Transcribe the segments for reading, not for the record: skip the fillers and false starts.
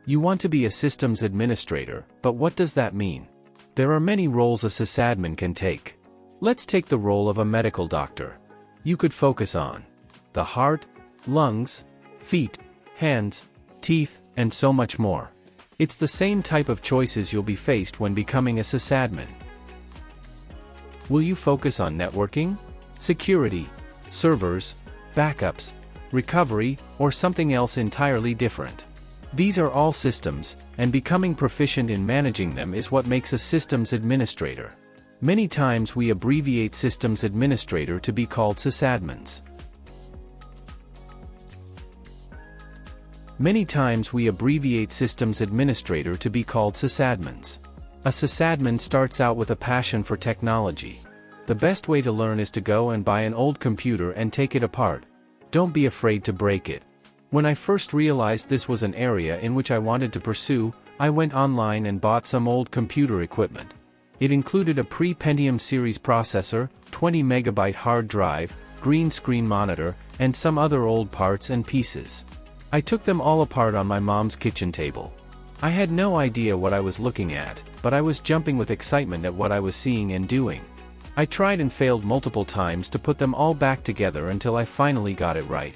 You want to be a systems administrator, but what does that mean? There are many roles a SysAdmin can take. Let's take the role of a medical doctor. You could focus on the heart, lungs, feet, hands, teeth, and so much more. It's the same type of choices you'll be faced when becoming a SysAdmin. Will you focus on networking, security, servers, backups, recovery, or something else entirely different? These are all systems, and becoming proficient in managing them is what makes a systems administrator. Many times we abbreviate systems administrator to be called SysAdmins. Many times we abbreviate systems administrator to be called SysAdmins. A SysAdmin starts out with a passion for technology. The best way to learn is to go and buy an old computer and take it apart. Don't be afraid to break it. When I first realized this was an area in which I wanted to pursue, I went online and bought some old computer equipment. It included a pre-Pentium series processor, 20 megabyte hard drive, green screen monitor, and some other old parts and pieces. I took them all apart on my mom's kitchen table. I had no idea what I was looking at, but I was jumping with excitement at what I was seeing and doing. I tried and failed multiple times to put them all back together until I finally got it right.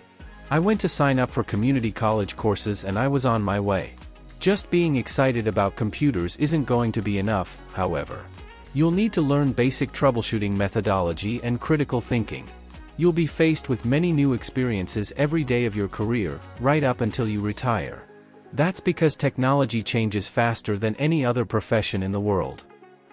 I went to sign up for community college courses and I was on my way. Just being excited about computers isn't going to be enough, however. You'll need to learn basic troubleshooting methodology and critical thinking. You'll be faced with many new experiences every day of your career, right up until you retire. That's because technology changes faster than any other profession in the world.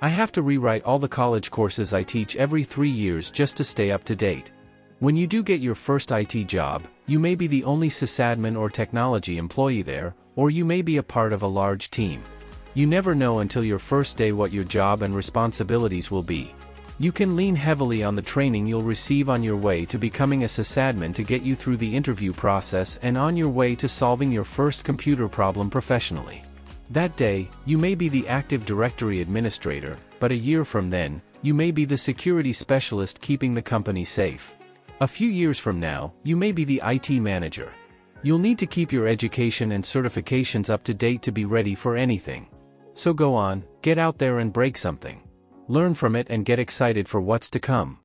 I have to rewrite all the college courses I teach every 3 years just to stay up to date. When you do get your first IT job, you may be the only sysadmin or technology employee there, or you may be a part of a large team. You never know until your first day what your job and responsibilities will be. You can lean heavily on the training you'll receive on your way to becoming a sysadmin to get you through the interview process and on your way to solving your first computer problem professionally. That day, you may be the Active Directory administrator, but a year from then, you may be the security specialist keeping the company safe. A few years from now, you may be the IT manager. You'll need to keep your education and certifications up to date to be ready for anything. So go on, get out there and break something. Learn from it and get excited for what's to come.